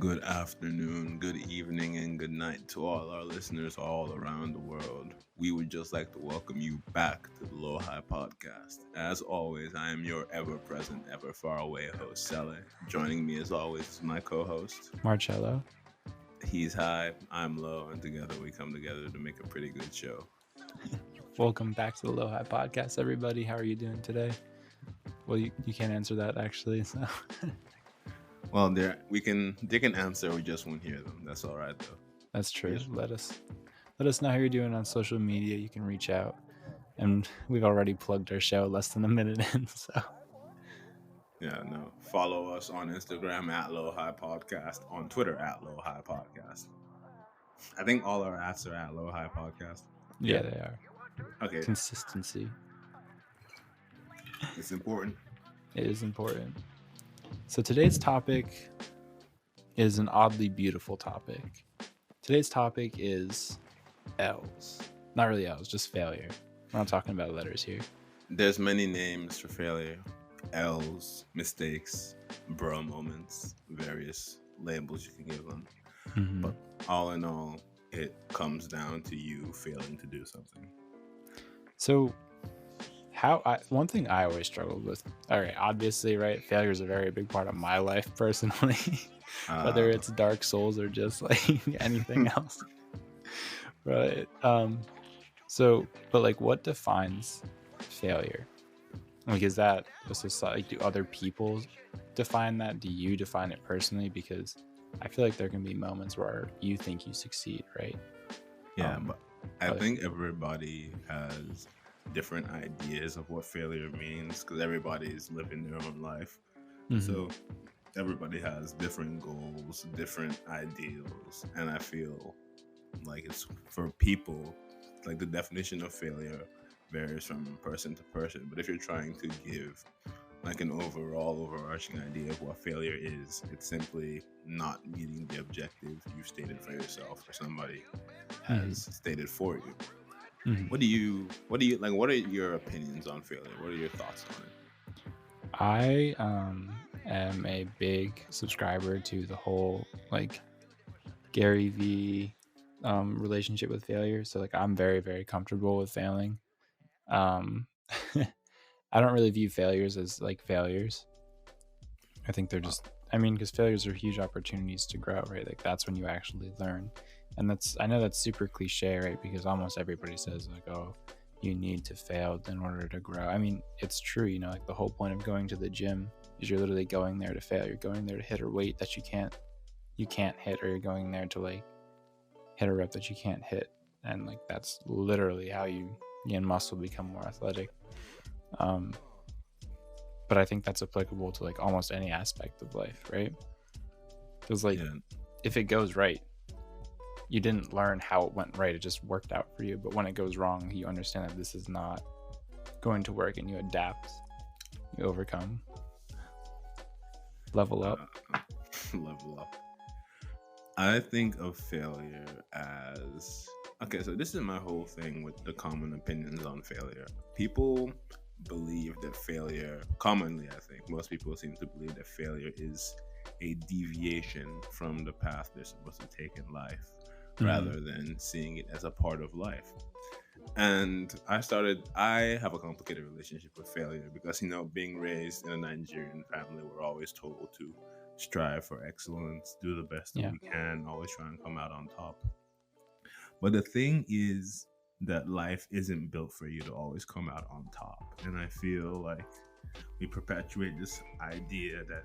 Good afternoon, good evening, and good night to all our listeners all around the world. We would just like to welcome you back to the Low High Podcast. As always, I am your ever present, ever far away host, Sele. Joining me as always is my co host. Marcello. He's high, I'm low, and together we come together to make a pretty good show. Welcome back to the Low High Podcast, everybody. How are you doing today? Well, you can't answer that actually. So. Well, they can answer, we just won't hear them. That's all right though. That's true. Let us know how you're doing on social media. You can reach out, and we've already plugged our show less than a minute in. So yeah, no. Follow us on Instagram at Low High Podcast, on Twitter at Low High Podcast. I think all our ads are at Low High Podcast. Yeah, they are. Okay. Consistency. It's important. It is important. So today's topic is an oddly beautiful topic. Today's topic is L's. Not really L's, just failure. We're not talking about letters here. There's many names for failure. L's, mistakes, bro moments, various labels you can give them. Mm-hmm. But all in all, it comes down to you failing to do something. So one thing I always struggled with, all right, obviously, right, failure is a very big part of my life personally, whether it's Dark Souls or just like anything else. Right. But like, what defines failure? Like, is that a society? Do other people define that? Do you define it personally? Because I feel like there can be moments where you think you succeed, right? Yeah, but I think everybody has different ideas of what failure means because everybody's living their own life. Mm-hmm. So everybody has different goals, different ideals, and I feel like it's for people, like the definition of failure varies from person to person. But if you're trying to give like an overarching idea of what failure is, it's simply not meeting the objective you stated for yourself or somebody has stated for you. Mm-hmm. What do you like? What are your opinions on failure? What are your thoughts on it? I am a big subscriber to the whole like Gary V relationship with failure. So like I'm very, very comfortable with failing. I don't really view failures as like failures. I think they're just, because failures are huge opportunities to grow, right? Like that's when you actually learn. And I know that's super cliche, right? Because almost everybody says like, oh, you need to fail in order to grow. I mean, it's true, like the whole point of going to the gym is you're literally going there to fail. You're going there to hit a weight that you can't hit, or you're going there to like hit a rep that you can't hit. And like, that's literally how you gain muscle, become more athletic. But I think that's applicable to like almost any aspect of life, right? Because like, if it goes right, you didn't learn how it went right. It just worked out for you. But when it goes wrong, you understand that this is not going to work, and you adapt, you overcome, level up. Level up. I think of failure as, okay, so this is my whole thing with the common opinions on failure. People believe that failure, commonly I think, most people seem to believe that failure is a deviation from the path they're supposed to take in life, rather than seeing it as a part of life. And I have a complicated relationship with failure because, being raised in a Nigerian family, we're always told to strive for excellence, do the best that we can, always try and come out on top. But the thing is that life isn't built for you to always come out on top. And I feel like we perpetuate this idea that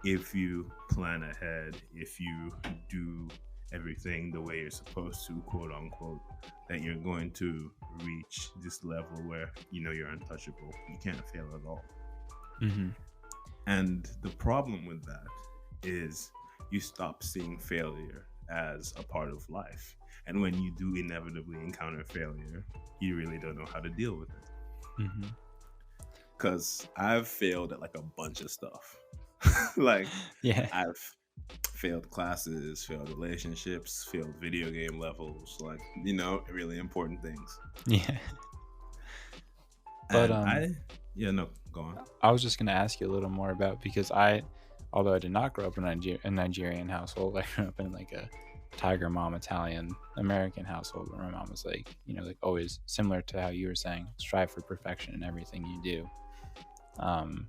if you plan ahead, if you do everything the way you're supposed to, quote unquote, that you're going to reach this level where you're untouchable. You can't fail at all. Mm-hmm. And the problem with that is you stop seeing failure as a part of life. And when you do inevitably encounter failure, you really don't know how to deal with it. Because I've failed at like a bunch of stuff. Like, I've failed classes, failed relationships, failed video game levels, like, really important things. Yeah. But go on. I was just going to ask you a little more about, because I although I did not grow up in a Nigerian household. I grew up in like a tiger mom Italian American household where my mom was like, like always similar to how you were saying, strive for perfection in everything you do. Um,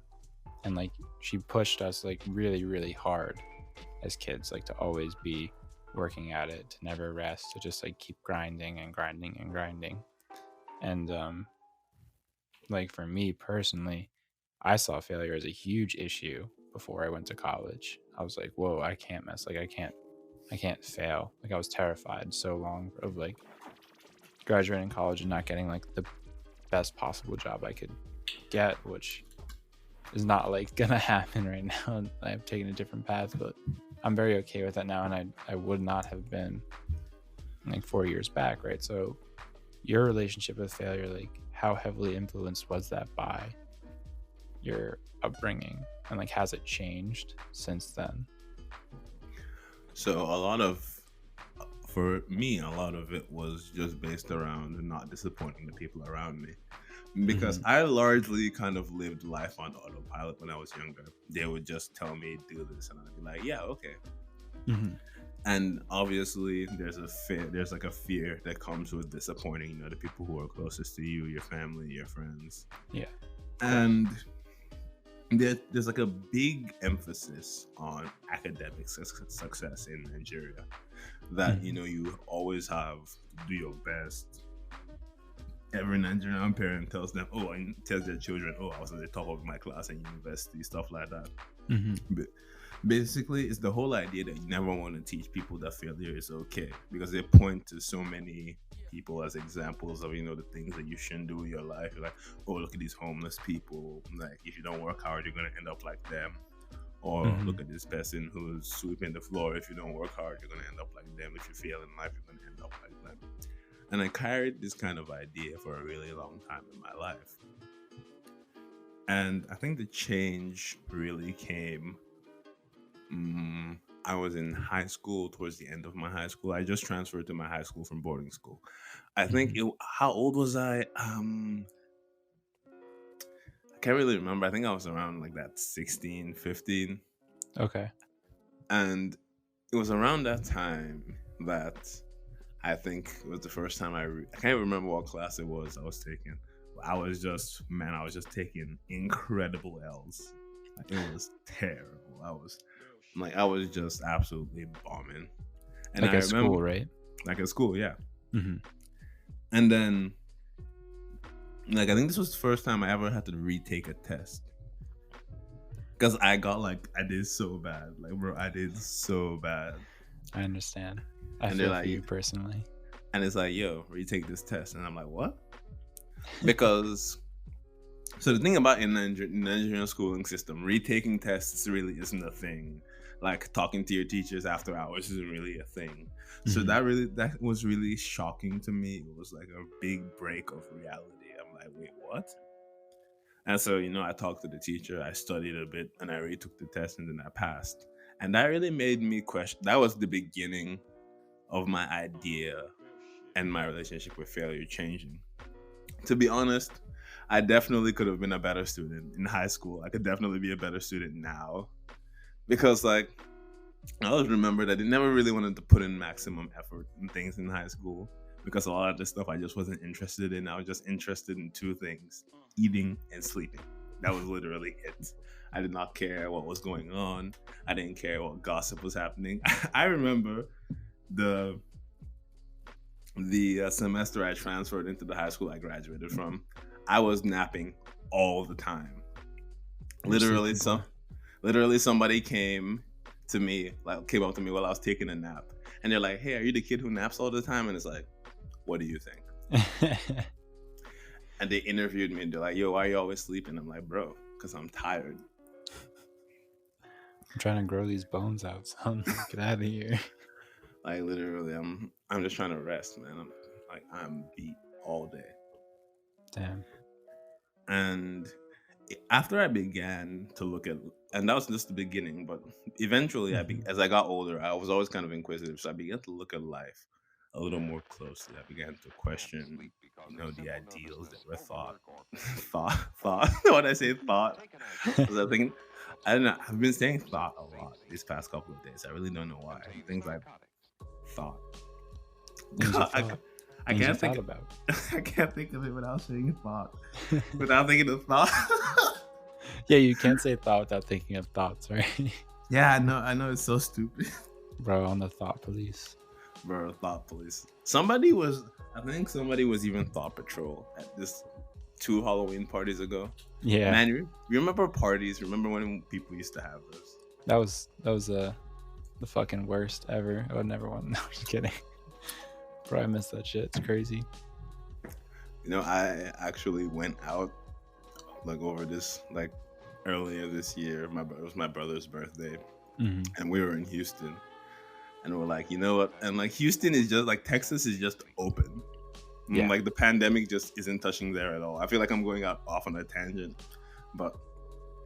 and like she pushed us like really, really hard as kids, like to always be working at it, to never rest, to just like keep grinding and grinding and grinding. And like for me personally, I saw failure as a huge issue before I went to college. I was like, whoa, I can't mess. Like I can't fail. Like I was terrified so long of like graduating college and not getting like the best possible job I could get, which is not like gonna happen right now. I've taken a different path, but I'm very okay with that now, and I would not have been like 4 years back, right? So your relationship with failure, like how heavily influenced was that by your upbringing, and like has it changed since then? So for me, a lot of it was just based around not disappointing the people around me. Because Mm-hmm. I largely kind of lived life on autopilot when I was younger. They would just tell me do this, and I'd be like, "Yeah, okay." Mm-hmm. And obviously, there's like a fear that comes with disappointing, the people who are closest to you, your family, your friends, Yeah. and there's like a big emphasis on academic success in Nigeria. That Mm-hmm. you always have to do your best. Every Nigerian parent tells them, oh, and tells their children, oh, I was at the top of my class in university, stuff like that. Mm-hmm. But basically, it's the whole idea that you never want to teach people that failure is okay, because they point to so many people as examples of the things that you shouldn't do in your life. You're like, oh, look at these homeless people. Like, if you don't work hard, you're gonna end up like them. Or Mm-hmm. look at this person who's sweeping the floor. If you don't work hard, you're gonna end up like them. If you fail in life, you're gonna end up like them. And I carried this kind of idea for a really long time in my life. And I think the change really came. I was in high school, towards the end of my high school. I just transferred to my high school from boarding school. I think Mm-hmm. how old was I? I can't really remember. I think I was around like that 16, 15. Okay. And it was around that time that I think it was the first time I can't remember what class it was I was taking. I was just, man, I was just taking incredible L's. Like, it was terrible. I was just absolutely bombing. And Like I at remember, school, right? like at school, yeah. Mm-hmm. And then, like, I think this was the first time I ever had to retake a test. Because I did so bad. Like, bro, I did so bad. I understand. I And they're feel for like, you personally. and it's like, yo, retake this test. And I'm like, what? Because so the thing about in Nigerian schooling system, retaking tests really isn't a thing. Like talking to your teachers after hours isn't really a thing. So Mm-hmm. that was really shocking to me. It was like a big break of reality. I'm like, wait, what? And so I talked to the teacher, I studied a bit, and I retook the test, and then I passed. And that really made me question. That was the beginning of my idea and my relationship with failure changing. To be honest, I definitely could have been a better student in high school. I could definitely be a better student now because, like, I always remember that I never really wanted to put in maximum effort in things in high school because a lot of the stuff I just wasn't interested in. I was just interested in two things: eating and sleeping. That was literally it. I did not care what was going on. I didn't care what gossip was happening. I remember the semester I transferred into the high school I graduated from, I was napping all the time. You're Literally, sleeping some poor. literally somebody came up to me while I was taking a nap, and they're like, "Hey, are you the kid who naps all the time?" And it's like, "What do you think?" I'm And they interviewed me, and they're like, "Yo, why are you always sleeping?" I'm like, "Bro, because I'm tired." trying to grow these bones out, son. Get out of here. Like literally, I'm just trying to rest, man. I'm beat all day. Damn. And after I began to look at, and that was just the beginning, but eventually, Mm-hmm. as I got older, I was always kind of inquisitive, so I began to look at life a little more closely, I began to question, the ideals that were thought. What I say, thought. Was I thinking? I don't know. I've been saying thought a lot these past couple of days. I really don't know why. Things like thought. Things you God, thought. I Things you can't think. thought about. I can't think of it without saying thought. Without thinking of thought. Yeah, you can't say thought without thinking of thoughts, right? Yeah, I know. It's so stupid. Bro, on the thought police. Bro, thought police. I think somebody was even thought patrol at this 2 Halloween parties ago. Yeah. Man, you remember parties? Remember when people used to have those? That was the fucking worst ever. I would never want. No, I'm just kidding. Bro, I miss that shit. It's crazy. I actually went out like over this like earlier this year. It was my brother's birthday, and we were in Houston, and we're like, you know what? And like Houston is just like Texas is just open. Yeah. Like the pandemic just isn't touching there at all. I feel like I'm going off on a tangent, but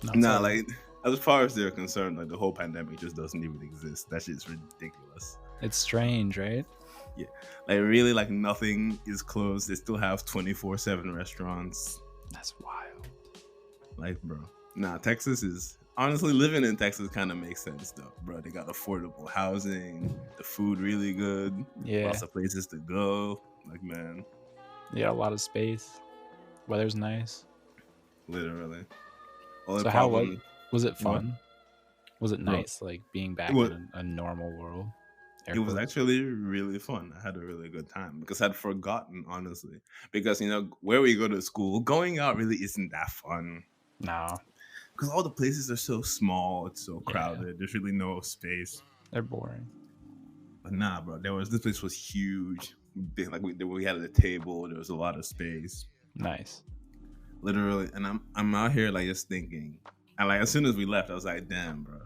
like as far as they're concerned, like the whole pandemic just doesn't even exist. That shit's ridiculous. It's strange, right? Yeah, like really, like nothing is closed. They still have 24/7 restaurants. That's wild. Like, bro, Texas is honestly living in Texas kind of makes sense though, bro. They got affordable housing, the food really good, Yeah. lots of places to go. Like, man, Yeah, a lot of space. Weather's nice. literally. So how was it fun? Was it nice, like being back in a normal world? It was actually really fun. I had a really good time because I'd forgotten, honestly. Because, where we go to school, going out really isn't that fun. No. Because all the places are so small, it's so crowded. There's really no space. They're boring. But nah, bro, this place was huge. Big, like we had a table, there was a lot of space. Nice. Literally, and I'm out here like just thinking. And like as soon as we left, I was like, damn, bro.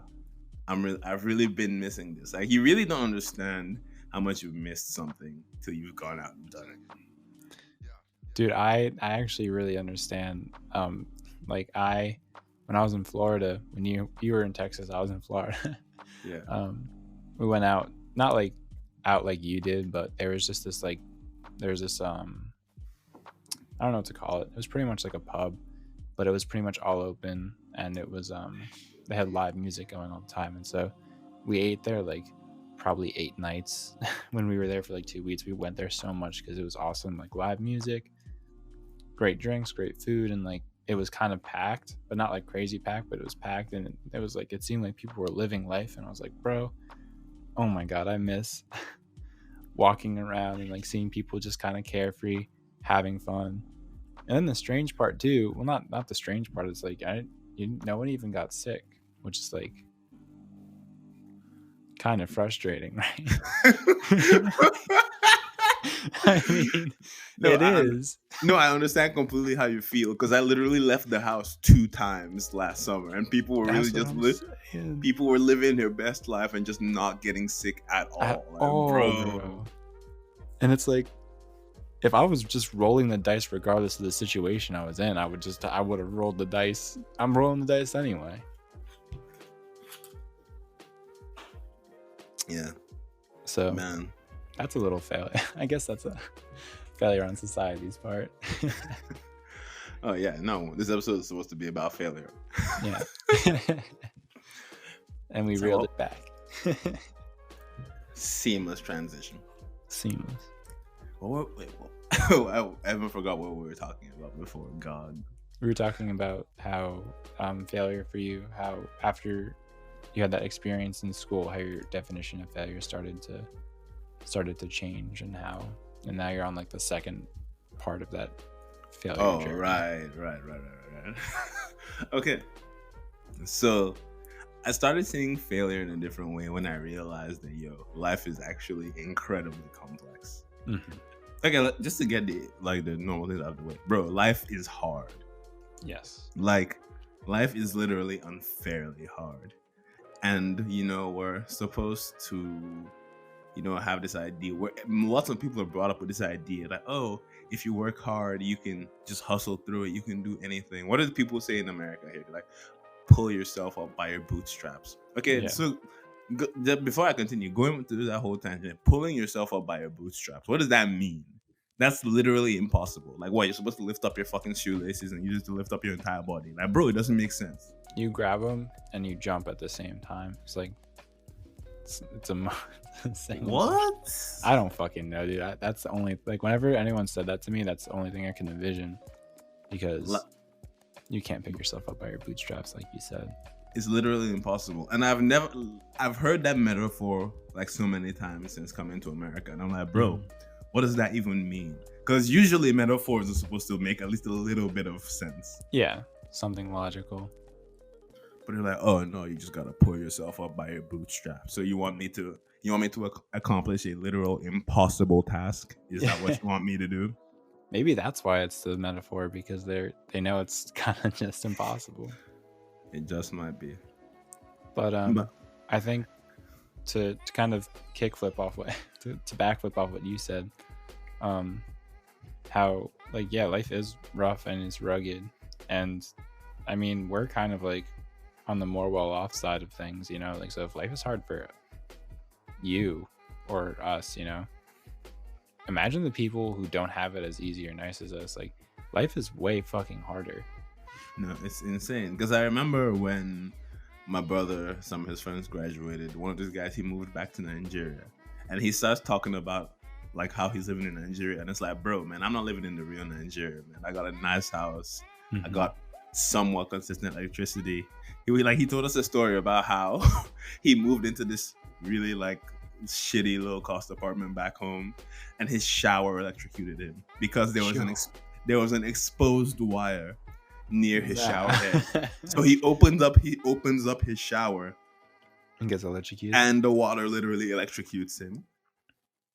I've really been missing this. Like, you really don't understand how much you've missed something till you've gone out and done it. Dude, I actually really understand. Like when I was in Florida, when you were in Texas, I was in Florida. Yeah. We went out, not like out like you did, but there was just this I don't know what to call it. It was pretty much like a pub, but it was pretty much all open, and it was they had live music going all the time. And so we ate there like probably 8 nights. When we were there for like 2 weeks, we went there so much because it was awesome. Like live music, great drinks, great food, and like it was kind of packed, but not like crazy packed, but it was packed. And it was like, it seemed like people were living life. And I was like, bro, oh my God, I miss walking around and like seeing people just kind of carefree, having fun. And then the strange part too, well, not the strange part, is like no one even got sick, which is like kind of frustrating, right? I mean, it is. I understand completely how you feel, because I literally left the house 2 times last summer, and people were really just people were living their best life and just not getting sick at all. Bro. And it's like, if I was just rolling the dice regardless of the situation I was in, I would have rolled the dice. I'm rolling the dice anyway. Yeah. So, man, that's a little failure. I guess that's a failure on society's part. Oh yeah, no, this episode is supposed to be about failure. Yeah. And we reeled it back. Seamless transition. Seamless. I even forgot what we were talking about before. God. We were talking about how failure for you, how after you had that experience in school, how your definition of failure started to change, and now you're on like the second part of that failure journey. Right. Okay. So I started seeing failure in a different way when I realized that life is actually incredibly complex. Mm-hmm. Okay, just to get the normal things out of the way, bro. Life is hard. Yes. Like, life is literally unfairly hard, and we're supposed to, have this idea where lots of people are brought up with this idea like, oh, if you work hard, you can just hustle through it. You can do anything. What do people say in America here? Like, pull yourself up by your bootstraps. Okay, Yeah. So Before I continue, going through that whole tangent, pulling yourself up by your bootstraps. What does that mean? That's literally impossible. Like, what, you're supposed to lift up your fucking shoelaces and you just to lift up your entire body? Like, bro, it doesn't make sense. You grab them and you jump at the same time. It's like it's a same What? I don't fucking know, dude. That's the only, like, whenever anyone said that to me, that's the only thing I can envision, because you can't pick yourself up by your bootstraps, like you said. It's literally impossible. And I've heard that metaphor like so many times since coming to America, and I'm like, bro, what does that even mean? Because usually metaphors are supposed to make at least a little bit of sense. Yeah, something logical. But they're like, oh no, you just gotta pull yourself up by your bootstraps. So you want me to accomplish a literal impossible task? Is that what you want me to do? Maybe that's why it's the metaphor, because they know it's kind of just impossible. It just might be. But I think to kind of kickflip off what to backflip off what you said, how, like, yeah, life is rough and it's rugged, and I mean, we're kind of like on the more well off side of things, you know, like, so if life is hard for you or us, you know, imagine the people who don't have it as easy or nice as us. Like, life is way fucking harder. No, it's insane. Because I remember when my brother, some of his friends graduated, one of these guys, he moved back to Nigeria, and he starts talking about like how he's living in Nigeria, and it's like, bro, man, I'm not living in the real Nigeria, man. I got a nice house. I got somewhat consistent electricity. He told us a story about how he moved into this really like shitty low cost apartment back home, and his shower electrocuted him because there was an exposed wire near his shower head. So he opens up his shower and gets electrocuted, and the water literally electrocutes him.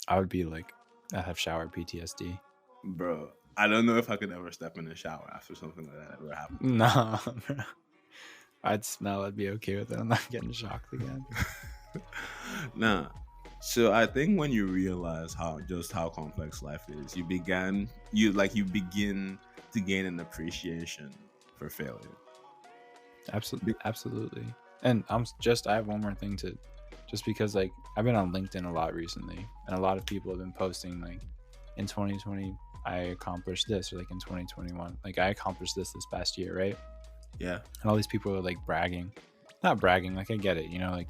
I would be like, I have shower PTSD, bro. I don't know if I could ever step in the shower after something like that ever happened. No, bro. I'd smell. I'd be okay with it. I'm not getting shocked again. Nah. So I think when you realize how complex life is, you begin to gain an appreciation for failure. Absolutely. And I have one more thing to, just because, like, I've been on LinkedIn a lot recently, and a lot of people have been posting like, in 2020 I accomplished this, or like in 2021, like, I accomplished this past year, right? Yeah. And all these people are like not bragging, like, I get it, you know, like,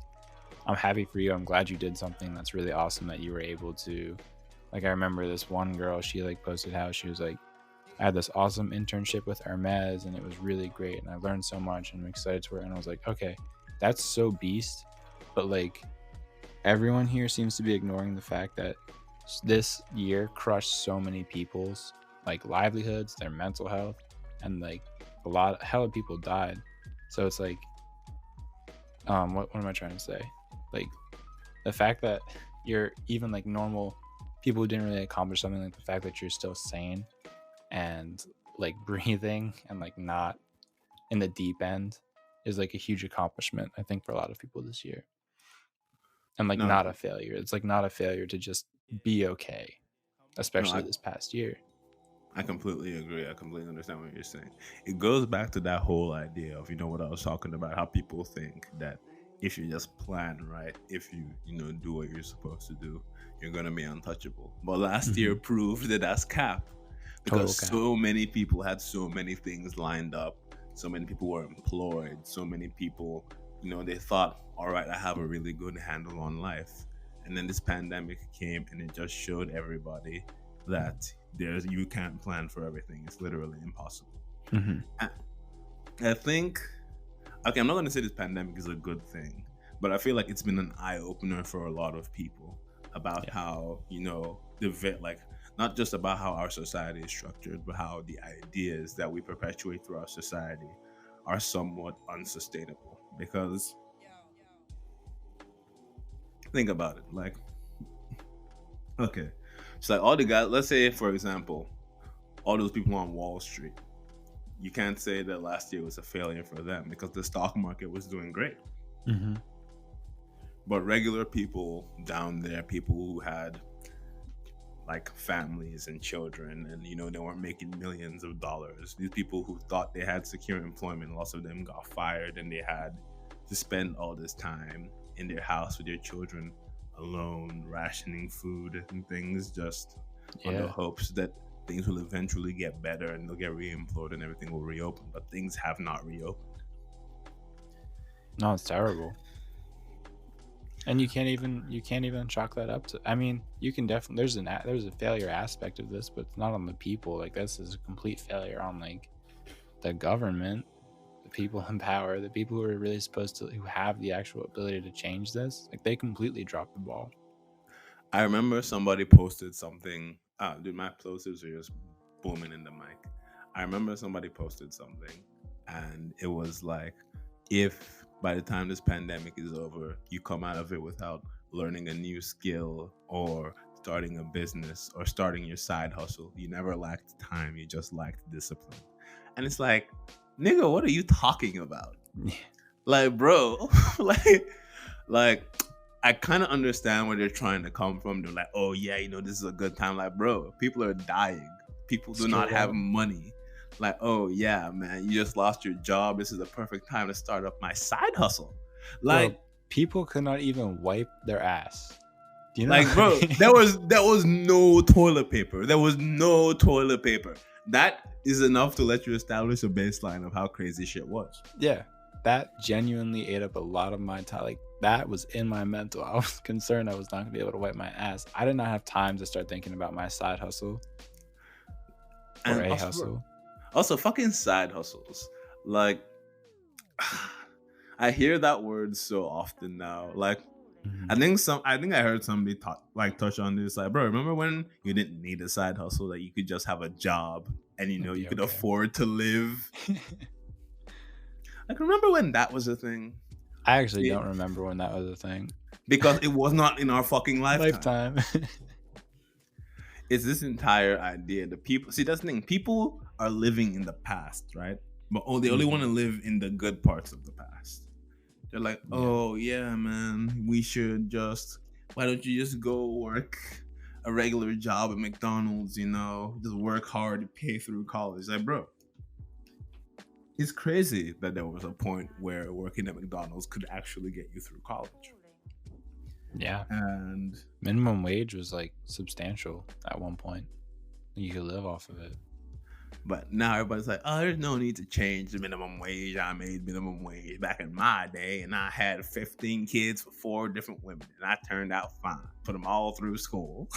I'm happy for you. I'm glad you did something that's really awesome, that you were able to, like, I remember this one girl, she like posted how she was like, I had this awesome internship with Hermes and it was really great and I learned so much and I'm excited to work. And I was like, okay, that's so beast. But like, everyone here seems to be ignoring the fact that this year crushed so many people's like livelihoods, their mental health, and like hell of people died. So it's like, what am I trying to say? Like, the fact that you're even like normal people who didn't really accomplish something, like the fact that you're still sane and like breathing and like not in the deep end is like a huge accomplishment, I think, for a lot of people this year. And like, not a failure. It's like not a failure to just be okay, especially this past year. I completely agree. I completely understand what you're saying. It goes back to that whole idea of, you know, what I was talking about, how people think that if you just plan right, if you do what you're supposed to do, you're gonna be untouchable. But last year proved that that's cap, because so many people had so many things lined up, so many people were employed, so many people, they thought, all right, I have a really good handle on life. And then this pandemic came and it just showed everybody that you can't plan for everything. It's literally impossible. I think, okay, I'm not going to say this pandemic is a good thing, but I feel like it's been an eye-opener for a lot of people about how, not just about how our society is structured, but how the ideas that we perpetuate through our society are somewhat unsustainable. Because think about it, like, okay, it's like all the guys, let's say, for example, all those people on Wall Street, you can't say that last year was a failure for them because the stock market was doing great. But regular people down there, people who had like families and children and they weren't making millions of dollars, these people who thought they had secure employment, lots of them got fired and they had to spend all this time in their house with their children alone, rationing food and things, just on the hopes that things will eventually get better and they'll get re-employed and everything will reopen. But things have not reopened. No, it's terrible. And you can't even chalk that up to. I mean, you can definitely there's a failure aspect of this, but it's not on the people. Like, this is a complete failure on like the government, the people in power, the people who are really supposed to, who have the actual ability to change this. Like, they completely dropped the ball. I remember somebody posted something. Dude, my plosives are just booming in the mic. I remember somebody posted something, and it was like, if by the time this pandemic is over, you come out of it without learning a new skill or starting a business or starting your side hustle, you never lacked time, you just lacked discipline. And it's like, nigga, what are you talking about? Like, bro, like I kind of understand where they're trying to come from. They're like, oh yeah, this is a good time. Like, bro, people are dying. People do not have money. Like, oh yeah, man, you just lost your job. This is the perfect time to start up my side hustle. Like, bro, people could not even wipe their ass. Do you know? Like, bro, there was no toilet paper. There was no toilet paper. That is enough to let you establish a baseline of how crazy shit was. Yeah, that genuinely ate up a lot of my time. Like, that was in my mental. I was concerned I was not gonna be able to wipe my ass. I did not have time to start thinking about my side hustle or And a also, hustle. Also, fucking side hustles. Like, I hear that word so often now. Like, I think I heard somebody touch on this. Like, bro, remember when you didn't need a side hustle? That you could just have a job and you could afford to live. Like, remember when that was a thing? I actually don't remember when that was a thing, because it was not in our fucking lifetime. It's this entire idea. The people, see, that's the thing. People are living in the past, right? But they only want to live in the good parts of the past. They're like, oh yeah, man, why don't you just go work a regular job at McDonald's, just work hard to pay through college. Like, bro, it's crazy that there was a point where working at McDonald's could actually get you through college. Yeah. And minimum wage was like substantial at one point. You could live off of it. But now everybody's like, oh, there's no need to change the minimum wage. I made minimum wage back in my day, and I had 15 kids for 4 different women, and I turned out fine. Put them all through school.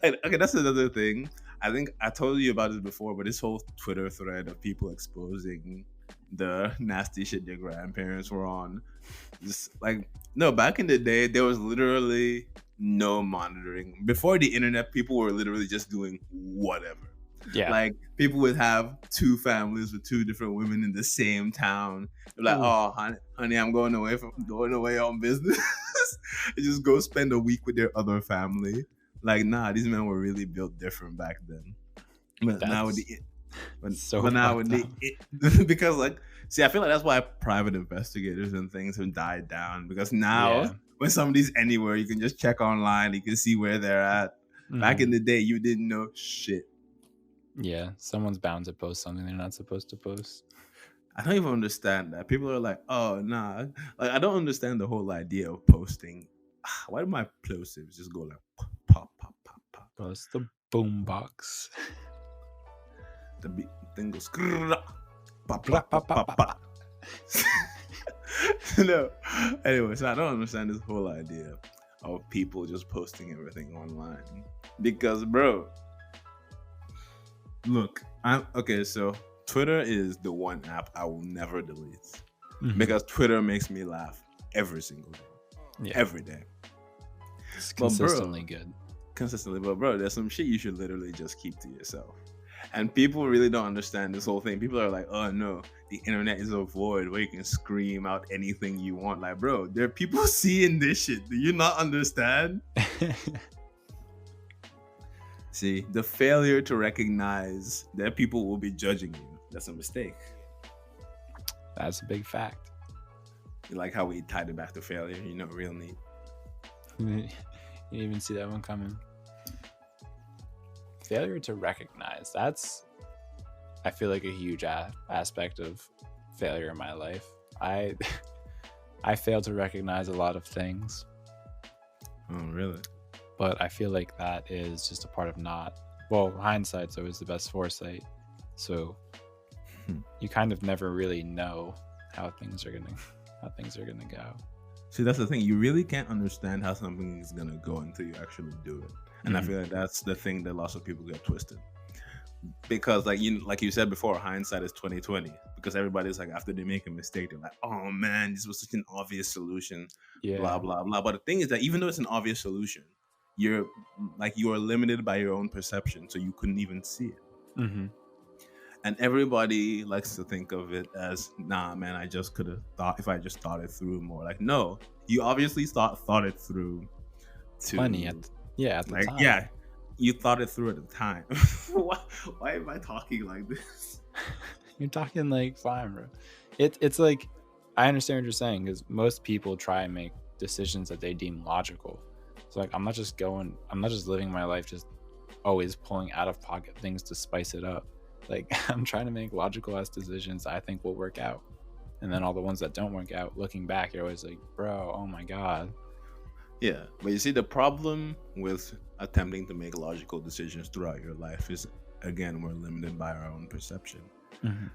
And, okay, that's another thing. I think I told you about this before, but this whole Twitter thread of people exposing the nasty shit their grandparents were on. Just like, no, back in the day, there was literally no monitoring. Before the internet, people were literally just doing whatever. Yeah. Like, people would have 2 families with 2 different women in the same town. They're like, oh, honey, I'm going away on business. And just go spend a week with their other family. Like, nah, these men were really built different back then. But now with because, like, see, I feel like that's why private investigators and things have died down. Because now, when somebody's anywhere, you can just check online. You can see where they're at. Mm-hmm. Back in the day, you didn't know shit. Yeah, someone's bound to post something they're not supposed to post. I don't even understand that. People are like, oh, nah. Like, I don't understand the whole idea of posting. Why do my plosives just go like pop, pop, pop, pop? Bro, it's the boombox. The thing goes pop, pop, pop, pop, pop. No. Anyway, so I don't understand this whole idea of people just posting everything online. Because, bro, look, so Twitter is the one app I will never delete. Mm-hmm. Because Twitter makes me laugh every single day. Yeah. Every day. It's consistently good. Consistently. But bro, there's some shit you should literally just keep to yourself. And people really don't understand this whole thing. People are like, oh no, the internet is a void where you can scream out anything you want. Like, bro, there are people seeing this shit. Do you not understand? See, the failure to recognize that people will be judging you, that's a mistake. That's a big fact. You like how we tied it back to failure, real neat. You didn't even see that one coming. Failure to recognize. That's, I feel like, a huge aspect of failure in my life. I fail to recognize a lot of things, Oh, really? but I feel like that is just a part of not. Well, hindsight's always the best foresight, so you kind of never really know how things are gonna go. See, that's the thing. You really can't understand how something is gonna go until you actually do it. And I feel like that's the thing that lots of people get twisted. Because like you said before, hindsight is 2020. Because everybody's like, after they make a mistake, they're like, oh man, this was such an obvious solution. Blah Yeah. blah blah. But the thing is that even though it's an obvious solution, you're you are limited by your own perception, so you couldn't even see it. Mm-hmm. And everybody likes to think of it as, nah, man, I just could have thought, if I just thought it through more. Like, no, you obviously thought it through to Plenty at the like, time. yeah, you thought it through at the time. Why am I talking like this? You're talking like fine, bro. It's like, I understand what you're saying, because most people try and make decisions that they deem logical. So like, I'm not just living my life just always pulling out of pocket things to spice it up. Like, I'm trying to make logical ass decisions I think will work out. And then all the ones that don't work out, looking back, you're always like, bro, oh my God. Yeah, but you see, the problem with attempting to make logical decisions throughout your life is, again, we're limited by our own perception. Mm-hmm.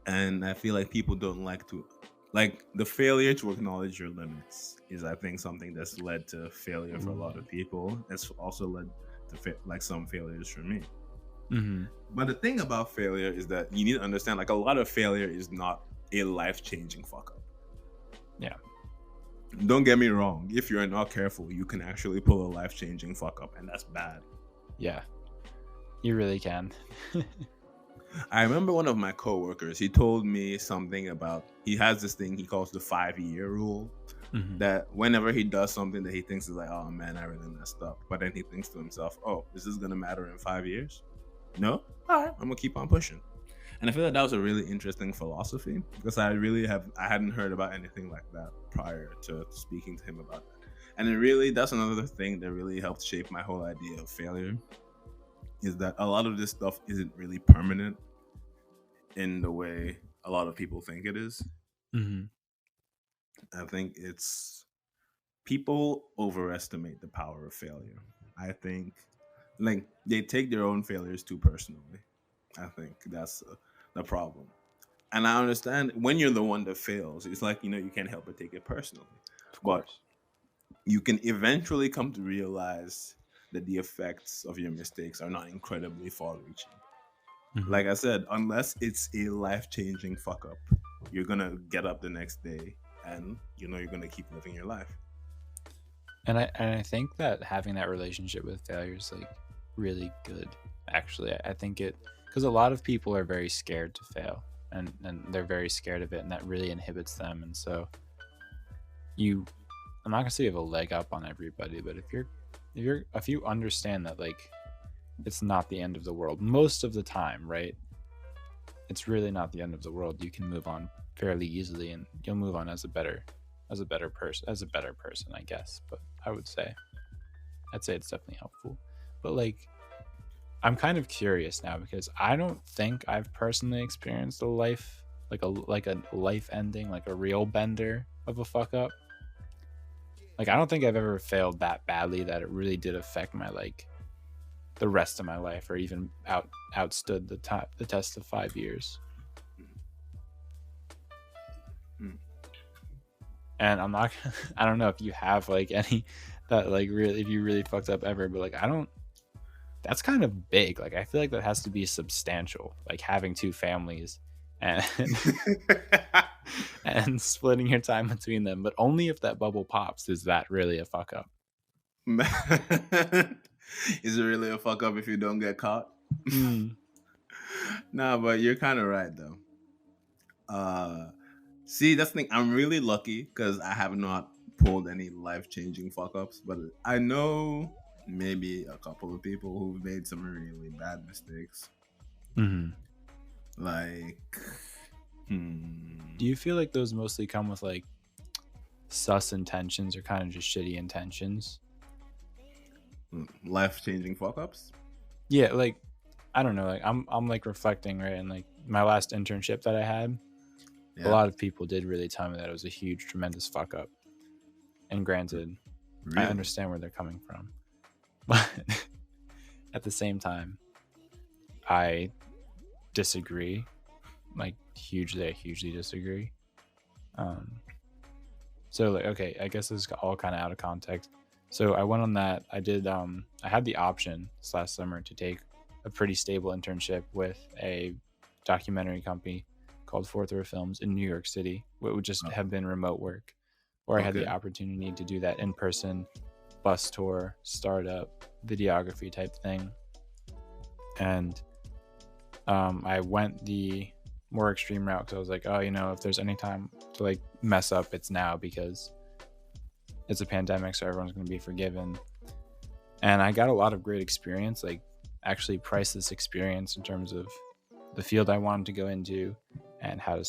And I feel like people don't like to, like, the failure to acknowledge your limits is, I think, something that's led to failure for a lot of people. It's also led to some failures for me. Mm-hmm. But the thing about failure is that you need to understand, like, a lot of failure is not a life-changing fuck up. Yeah. Don't get me wrong. If you're not careful, you can actually pull a life-changing fuck up, and that's bad. Yeah. You really can. I remember one of my coworkers, he told me something about, he has this thing he calls the 5-year rule. Mm-hmm. That whenever he does something that he thinks is like, oh man, I really messed up. But then he thinks to himself, oh, is this going to matter in 5 years? No? All right, I'm going to keep on pushing. And I feel like that was a really interesting philosophy, because I hadn't heard about anything like that prior to speaking to him about that. And that's another thing that really helped shape my whole idea of failure, is that a lot of this stuff isn't really permanent in the way a lot of people think it is. Mm-hmm. I think people overestimate the power of failure. I think, like, they take their own failures too personally. I think that's the problem. And I understand when you're the one that fails, it's like, you can't help but take it personally. Of But course. you can eventually come to realize that the effects of your mistakes are not incredibly far-reaching. Mm-hmm. Like I said, unless it's a life-changing fuck up, you're gonna get up the next day and you're gonna keep living your life. And I think that having that relationship with failure is like really good. Actually, I think it, because a lot of people are very scared to fail, and they're very scared of it, and that really inhibits them. And so I'm not gonna say you have a leg up on everybody, but if you understand that, like, it's not the end of the world most of the time, right? It's really not the end of the world. You can move on fairly easily, and you'll move on as a better person, I guess. But I'd say it's definitely helpful. But like, I'm kind of curious now, because I don't think I've personally experienced a life like a life ending, like a real bender of a fuck up. Like, I don't think I've ever failed that badly that it really did affect my, like, the rest of my life, or even outstood the test of 5 years. And I'm not I don't know if you have like any that, like, really, if you really fucked up ever, but like, I don't, that's kind of big. Like, I feel like that has to be substantial, like having 2 families and and splitting your time between them. But only if that bubble pops is that really a fuck up. Is it really a fuck up if you don't get caught? Mm. Nah, but you're kind of right though. See, that's the thing. I'm really lucky because I have not pulled any life-changing fuck ups, but I know maybe a couple of people who've made some really bad mistakes. Mm-hmm. Like, do you feel like those mostly come with like sus intentions, or kind of just shitty intentions? Life-changing fuck ups? Yeah, like, I don't know, like, I'm like reflecting, right? And like my last internship that I had, a lot of people did really tell me that it was a huge, tremendous fuck up. And granted, Really? I understand where they're coming from, but at the same time, I disagree. Like hugely, I hugely disagree. So like, okay, I guess this is all kind of out of context. So I went on that. I did. I had the option this last summer to take a pretty stable internship with a documentary company called Fourth Row Films in New York City. What would just have been remote work, or I had the opportunity to do that in person, bus tour, startup, videography type thing. And I went the more extreme route because I was like, oh, you know, if there's any time to like mess up, it's now, because it's a pandemic, so everyone's going to be forgiven. And I got a lot of great experience, like actually priceless experience in terms of the field I wanted to go into and how to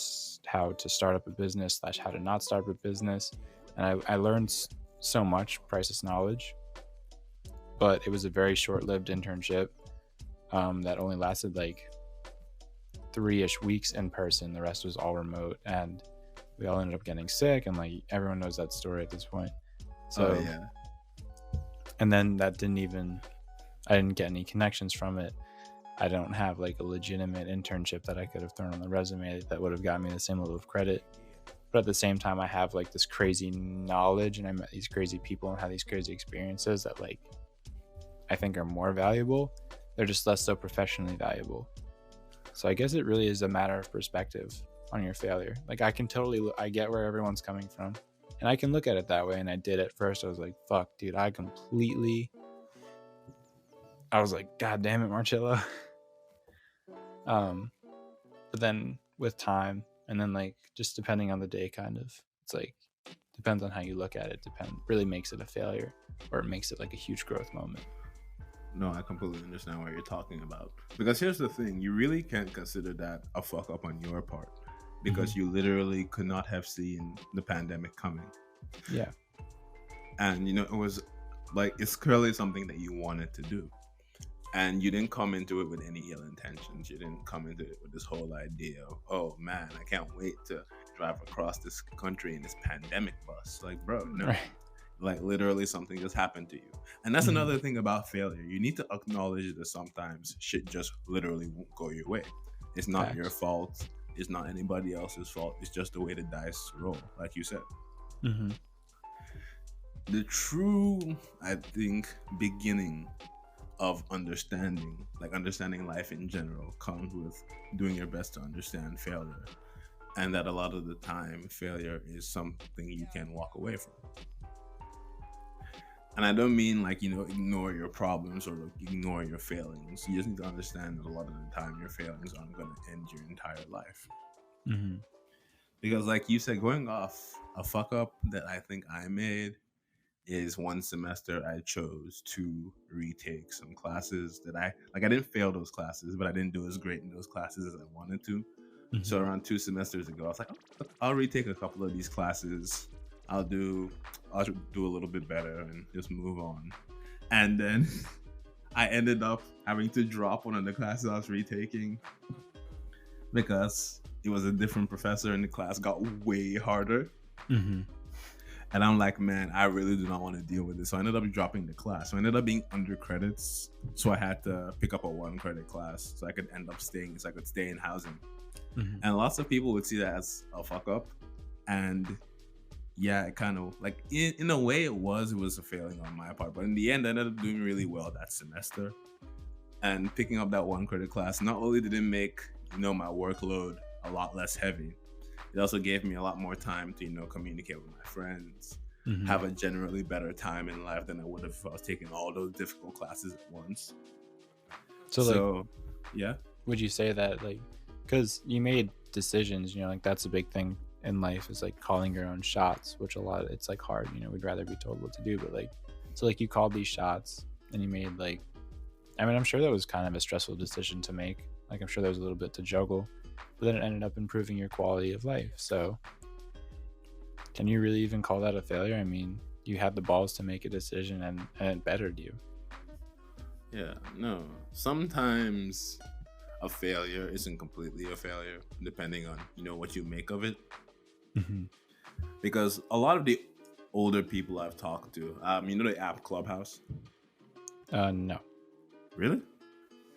start up a business / how to not start up a business. And I learned so much priceless knowledge, but it was a very short-lived internship that only lasted like 3-ish weeks in person. The rest was all remote, and we all ended up getting sick, and like everyone knows that story at this point. So and then I didn't get any connections from it. I don't have like a legitimate internship that I could have thrown on the resume that would have got me the same level of credit. But at the same time, I have like this crazy knowledge, and I met these crazy people and had these crazy experiences that like I think are more valuable. They're just less so professionally valuable. So I guess it really is a matter of perspective on your failure. Like I get where everyone's coming from, and I can look at it that way. And I did at first. I was like, fuck, dude, I was like, God damn it, Marcello. But then with time, and then like just depending on the day, kind of, it's like depends on how you look at it. Really makes it a failure, or it makes it like a huge growth moment. No, I completely understand what you're talking about. Because here's the thing, you really can't consider that a fuck up on your part, because you literally could not have seen the pandemic coming. Yeah. And you know, it was like, it's clearly something that you wanted to do. And you didn't come into it with any ill intentions. You didn't come into it with this whole idea of, oh man, I can't wait to drive across this country in this pandemic bus. Like, bro, no. Right. Like literally something just happened to you. And that's another thing about failure. You need to acknowledge that sometimes shit just literally won't go your way. It's not your fault. It's not anybody else's fault. It's just the way the dice roll, like you said. The true, I think, beginning of understanding life in general comes with doing your best to understand failure. And that a lot of the time, failure is something you can walk away from. And I don't mean like, you know, ignore your problems or ignore your failings. You just need to understand that a lot of the time your failings aren't going to end your entire life. Because like you said, going off a fuck up that I think I made is one semester I chose to retake some classes that I didn't fail those classes, but I didn't do as great in those classes as I wanted to. So around 2 semesters ago, I was like, I'll retake a couple of these classes. I'll do a little bit better and just move on. And then I ended up having to drop one of the classes I was retaking because it was a different professor and the class got way harder. And I'm like, man, I really do not want to deal with this. So I ended up dropping the class. So I ended up being under credits. So I had to pick up a 1 credit class so I could end up staying, so I could stay in housing. And lots of people would see that as a fuck up. And yeah, it kind of like in a way it was a failing on my part. But in the end, I ended up doing really well that semester. And picking up that 1 credit class, not only did it make, you know, my workload a lot less heavy, it also gave me a lot more time to, you know, communicate with my friends, have a generally better time in life than I would have if I was taking all those difficult classes at once. So yeah. Would you say that, like, because you made decisions, you know, like that's a big thing in life, is like calling your own shots, which it's like hard, you know, we'd rather be told what to do, but like, so like you called these shots and you made like, I mean, I'm sure that was kind of a stressful decision to make. Like, I'm sure there was a little bit to juggle, but then it ended up improving your quality of life. So can you really even call that a failure? I mean, you had the balls to make a decision and it bettered you. Yeah, no. Sometimes a failure isn't completely a failure, depending on what you make of it. Hmm. Because a lot of the older people I've talked to, the app Clubhouse. No. Really?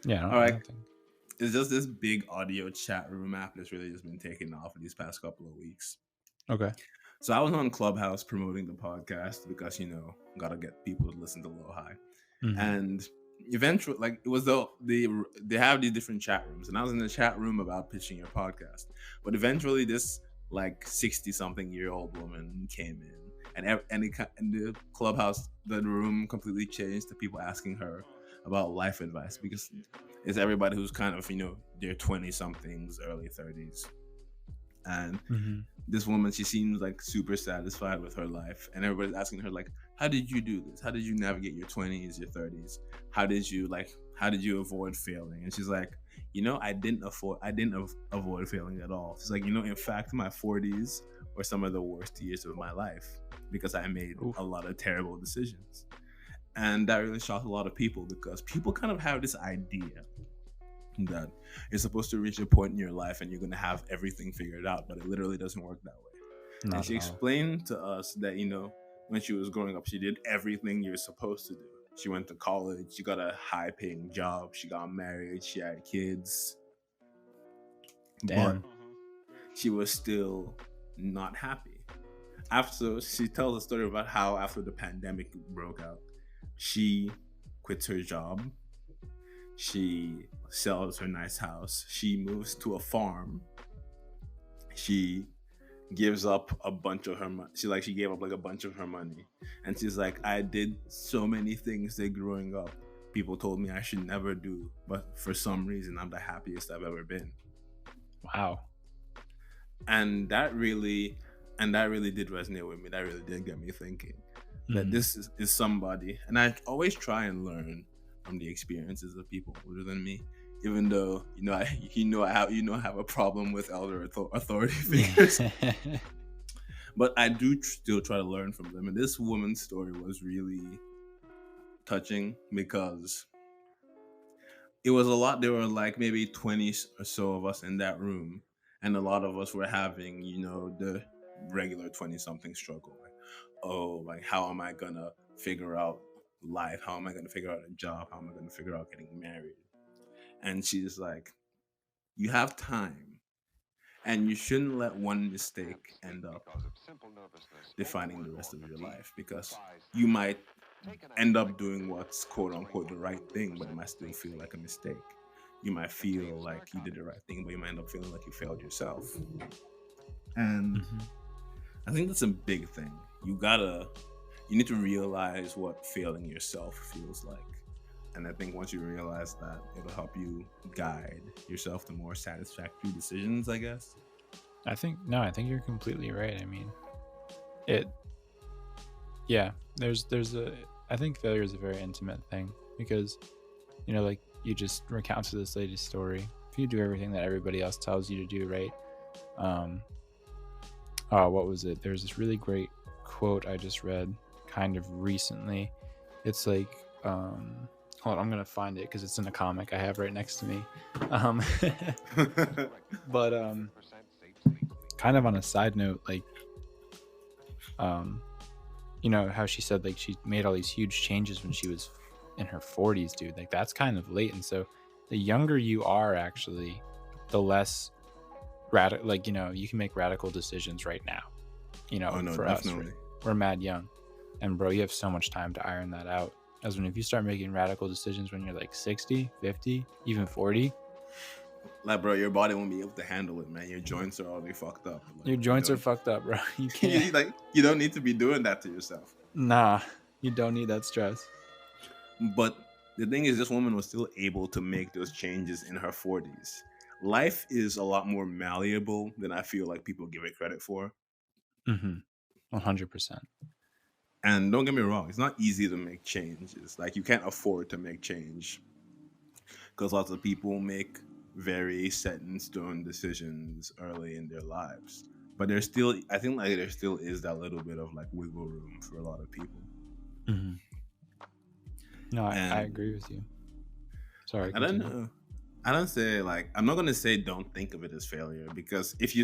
Yeah, All I right. don't think. It's just this big audio chat room app that's really just been taking off these past couple of weeks. Okay. So I was on Clubhouse promoting the podcast because gotta get people to listen to Low High, Hmm. and eventually, like it was they have these different chat rooms, and I was in the chat room about pitching your podcast, but eventually this like 60-something-year-old woman came in, and the Clubhouse, the room completely changed to people asking her about life advice because it's everybody who's kind of their 20-somethings, early 30s, and Hmm. this woman, she seems like super satisfied with her life, and everybody's asking her like, how did you do this? How did you navigate your 20s, your 30s? How did you avoid failing? And she's like, I didn't avoid failing at all. She's like, in fact, my 40s were some of the worst years of my life because I made Oof. a lot of terrible decisions. And that really shocked a lot of people because people kind of have this idea that you're supposed to reach a point in your life and you're going to have everything figured out, but it literally doesn't work that way. And Not she at all. explained to us that when she was growing up, she did everything you're supposed to do. She went to college, she got a high paying job, she got married, she had kids. Damn. But she was still not happy. After, she tells a story about how after the pandemic broke out, she quits her job, she sells her nice house, she moves to a farm, she gives up a bunch of her money. She gave up like a bunch of her money, and she's like, I did so many things that growing up people told me I should never do, but for some reason I'm the happiest I've ever been. Wow. And that really did resonate with me. That really did get me thinking that this is somebody, and I always try and learn from the experiences of people older than me, even though I have a problem with elder authority figures. But I do still try to learn from them. And this woman's story was really touching because it was a lot. There were like maybe 20 or so of us in that room, and a lot of us were having the regular 20-something struggle, like, oh, like, how am I gonna figure out life? How am I gonna figure out a job? How am I gonna figure out getting married? And she's like, you have time, and you shouldn't let one mistake end up defining the rest of your life, because you might end up doing what's quote unquote the right thing, but it might still feel like a mistake. You might feel like you did the right thing, but you might end up feeling like you failed yourself. And I think that's a big thing. You need to realize what failing yourself feels like. And I think once you realize that, it'll help you guide yourself to more satisfactory decisions, I guess. I think you're completely right. I mean, I think failure is a very intimate thing because, like you just recounted this lady's story. If you do everything that everybody else tells you to do, right? What was it? There's this really great quote I just read kind of recently. It's like, hold on, I'm gonna find it because it's in a comic I have right next to me. But kind of on a side note, like, how she said like she made all these huge changes when she was in her 40s, dude. Like that's kind of late, and so the younger you are, actually, the less radical. Like you can make radical decisions right now. Oh, no, for definitely. us, we're mad young, and bro, you have so much time to iron that out. As when if you start making radical decisions when you're like 60, 50, even 40. Like, bro, your body won't be able to handle it, man. Your joints are already fucked up. Like, Your joints are fucked up, bro. You can't. you don't need to be doing that to yourself. Nah, you don't need that stress. But the thing is, this woman was still able to make those changes in her 40s. Life is a lot more malleable than I feel like people give it credit for. 100%. And don't get me wrong, it's not easy to make changes. Like, you can't afford to make change because lots of people make very set in stone decisions early in their lives. But I think like there still is that little bit of like wiggle room for a lot of people. No, I agree with you. Sorry. I don't know. I don't say like I'm not gonna say don't think of it as failure, because if you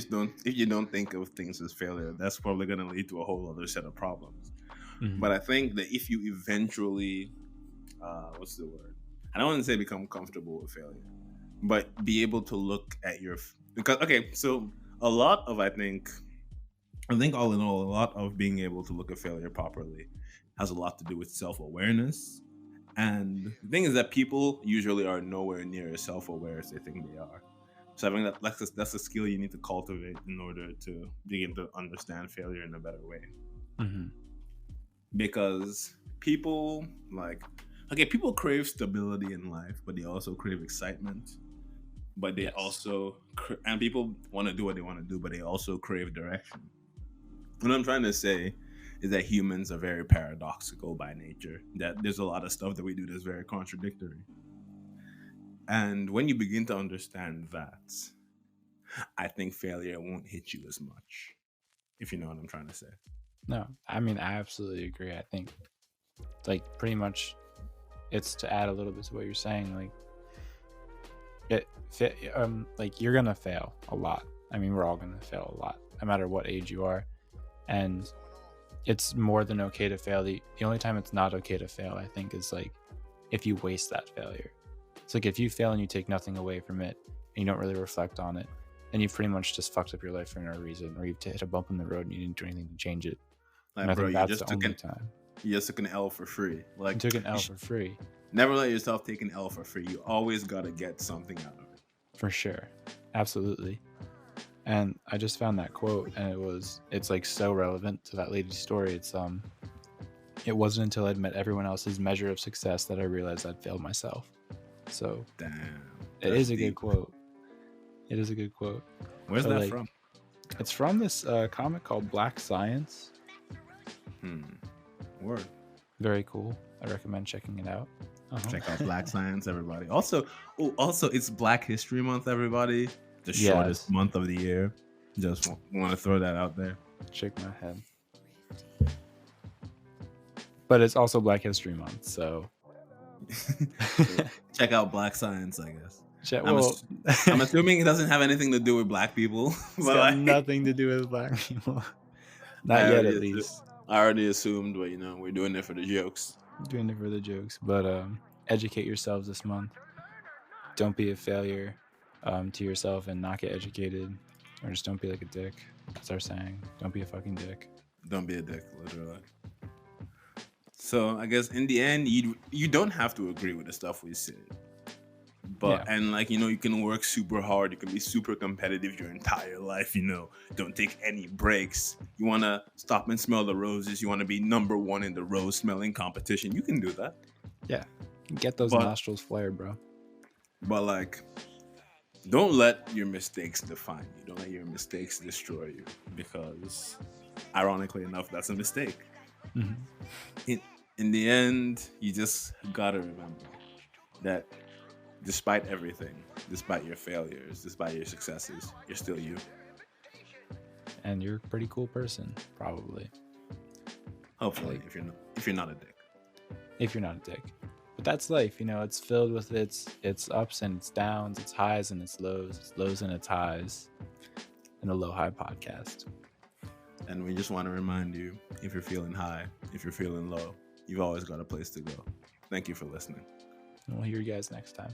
don't think of things as failure, that's probably gonna lead to a whole other set of problems. Mhm. But I think that if you eventually, what's the word? I don't want to say become comfortable with failure, but be able to look at your because okay, so a lot of I think all in all, a lot of being able to look at failure properly has a lot to do with self awareness. And the thing is that people usually are nowhere near as self aware as they think they are. So I think that's a skill you need to cultivate in order to begin to understand failure in a better way. Mhm. Because people like, okay, people crave stability in life, but they also crave excitement. But they Yes. also, and people want to do what they want to do, but they also crave direction. What I'm trying to say is that humans are very paradoxical by nature. That there's a lot of stuff that we do that's very contradictory. And when you begin to understand that, I think failure won't hit you as much, if you know what I'm trying to say. No, I mean, I absolutely agree. I think, like, pretty much, it's to add a little bit to what you're saying. Like, like you're gonna fail a lot. I mean, we're all gonna fail a lot, no matter what age you are, and it's more than okay to fail. The only time it's not okay to fail, I think, is like if you waste that failure. It's like if you fail and you take nothing away from it and you don't really reflect on it, then you've pretty much just fucked up your life for no reason, or you've hit a bump in the road and you didn't do anything to change it. And Like, I bro, think that's the only time. you just took an L for free. You Like, took an you L for free, never let yourself take an L for free. You always gotta get something out of it. for sure. Absolutely. And I just found that quote, and it's like so relevant to that lady's story. It wasn't until I'd met everyone else's measure of success that I realized I'd failed myself. So Damn, it that's is a good deep. quote. It is a good quote. Where's But that like, from? it's from this comic called Black Science. Hmm. Word. Very cool. I recommend checking it out. Check out Black Science, everybody. Also, it's Black History Month, everybody. The shortest Yes. month of the year. Just want to throw that out there. Shake my head. But it's also Black History Month, so Check out Black Science, I guess. well, I'm assuming it doesn't have anything to do with Black people, it's but got like, nothing to do with Black people. I Not yet, already, at assu- least. I already assumed, but we're doing it for the jokes. Doing it for the jokes. But educate yourselves this month. Don't be a failure to yourself and not get educated, or just don't be like a dick. That's our saying. Don't be a fucking dick. Don't be a dick, literally. So I guess in the end, you don't have to agree with the stuff we said, but Yeah. and like you can work super hard. You can be super competitive your entire life. Don't take any breaks. You want to stop and smell the roses. You want to be number one in the rose smelling competition. You can do that. Yeah. Get those But nostrils flared, bro. but like, don't let your mistakes define you. Don't let your mistakes destroy you, because ironically enough, that's a mistake. Mhm. In the end, you just gotta remember that despite everything, despite your failures, despite your successes, you're still you. And you're a pretty cool person, probably, Hopefully, Like- if you're not a dick. if you're not a dick. But that's life, it's filled with its ups and its downs, its highs and its lows and its highs, in a low high podcast. And we just want to remind you, if you're feeling high, if you're feeling low, you've always got a place to go. Thank you for listening. And we'll hear you guys next time.